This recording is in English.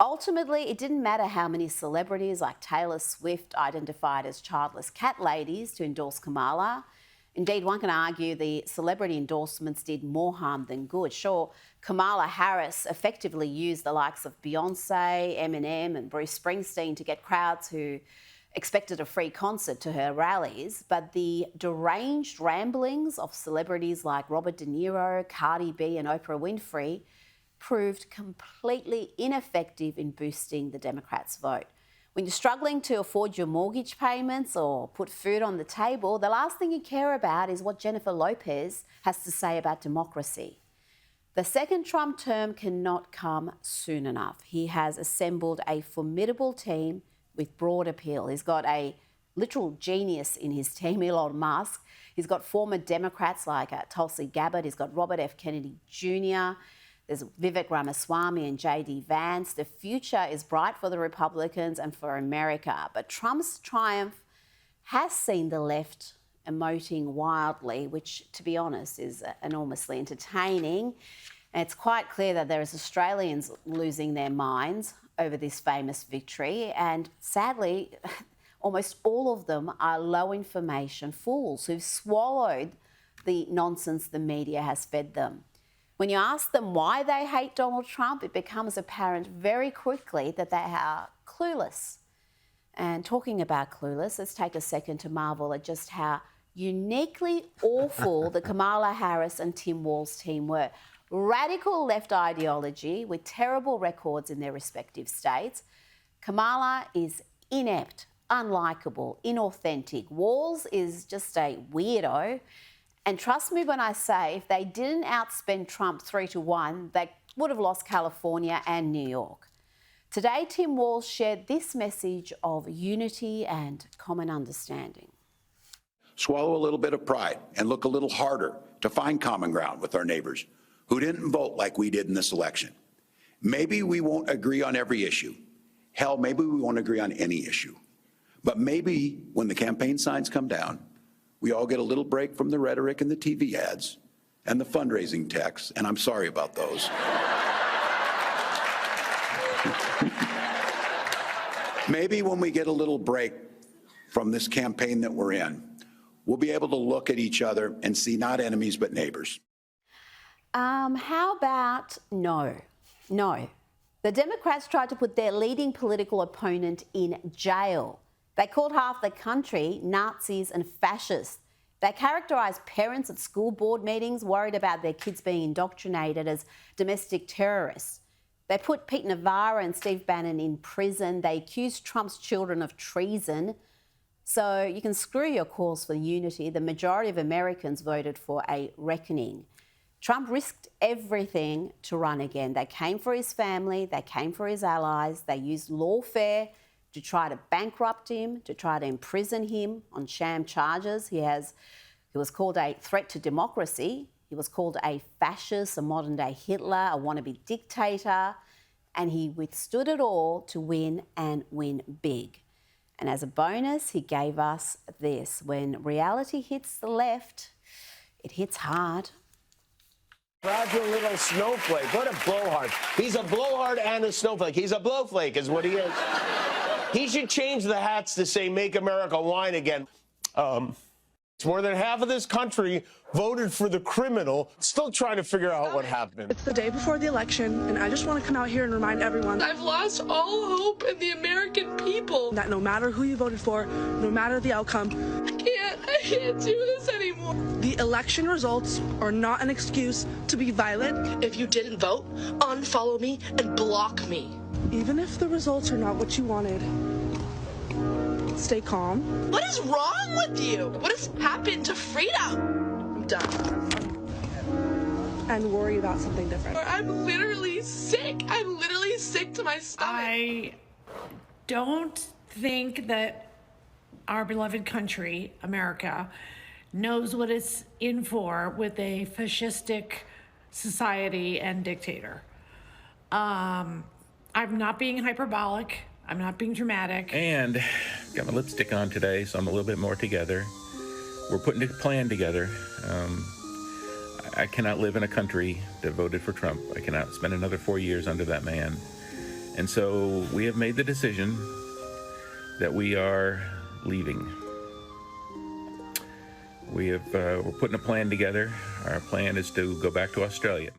ultimately, it didn't matter how many celebrities like Taylor Swift identified as childless cat ladies to endorse Kamala. Indeed, one can argue the celebrity endorsements did more harm than good. Sure, Kamala Harris effectively used the likes of Beyonce, Eminem and Bruce Springsteen to get crowds who expected a free concert to her rallies, but the deranged ramblings of celebrities like Robert De Niro, Cardi B and Oprah Winfrey proved completely ineffective in boosting the Democrats' vote. When you're struggling to afford your mortgage payments or put food on the table, the last thing you care about is what Jennifer Lopez has to say about democracy. The second Trump term cannot come soon enough. He has assembled a formidable team with broad appeal. He's got a literal genius in his team, Elon Musk. He's got former Democrats like Tulsi Gabbard. He's got Robert F. Kennedy Jr., there's Vivek Ramaswamy and J.D. Vance. The future is bright for the Republicans and for America. But Trump's triumph has seen the left emoting wildly, which, to be honest, is enormously entertaining. And it's quite clear that there is Australians losing their minds over this famous victory. And sadly, almost all of them are low information fools who've swallowed the nonsense the media has fed them. When you ask them why they hate Donald Trump, it becomes apparent very quickly that they are clueless. And talking about clueless, let's take a second to marvel at just how uniquely awful the Kamala Harris and Tim Walz team were. Radical left ideology with terrible records in their respective states. Kamala is inept, unlikable, inauthentic. Walz is just a weirdo. And trust me when I say, if they didn't outspend Trump 3-1, they would have lost California and New York. Today, Tim Walz shared this message of unity and common understanding. Swallow a little bit of pride and look a little harder to find common ground with our neighbors who didn't vote like we did in this election. Maybe we won't agree on every issue. Hell, maybe we won't agree on any issue. But maybe when the campaign signs come down, we all get a little break from the rhetoric and the TV ads and the fundraising texts, and I'm sorry about those. Maybe when we get a little break from this campaign that we're in, we'll be able to look at each other and see not enemies but neighbors. How about no? No. The Democrats tried to put their leading political opponent in jail. They called half the country Nazis and fascists. They characterised parents at school board meetings worried about their kids being indoctrinated as domestic terrorists. They put Pete Navarro and Steve Bannon in prison. They accused Trump's children of treason. So you can screw your calls for unity. The majority of Americans voted for a reckoning. Trump risked everything to run again. They came for his family. They came for his allies. They used lawfare to try to bankrupt him, to try to imprison him on sham charges. He was called a threat to democracy. He was called a fascist, a modern-day Hitler, a wannabe dictator, and he withstood it all to win and win big. And as a bonus, he gave us this. When reality hits the left, it hits hard. Fragile little snowflake. What a blowhard. He's a blowhard and a snowflake. He's a blowflake is what he is. He should change the hats to say, "Make America Wine Again." It's more than half of this country voted for the criminal, still trying to figure out what happened. It's the day before the election, and I just want to come out here and remind everyone I've lost all hope in the American people. that no matter who you voted for, no matter the outcome, I can't do this anymore. the election results are not an excuse to be violent. If you didn't vote, unfollow me and block me. Even if the results are not what you wanted, stay calm. What is wrong with you? What has happened to freedom? I'm done. And worry about something different. I'm literally sick. I'm literally sick to my stomach. I don't think that our beloved country, America, knows what it's in for with a fascistic society and dictator. I'm not being hyperbolic. I'm not being dramatic. And got my lipstick on today, so I'm a little bit more together. We're putting a plan together. I cannot live in a country that voted for Trump. I cannot spend another 4 years under that man. And so we have made the decision that we are leaving. We're putting a plan together. Our plan is to go back to Australia.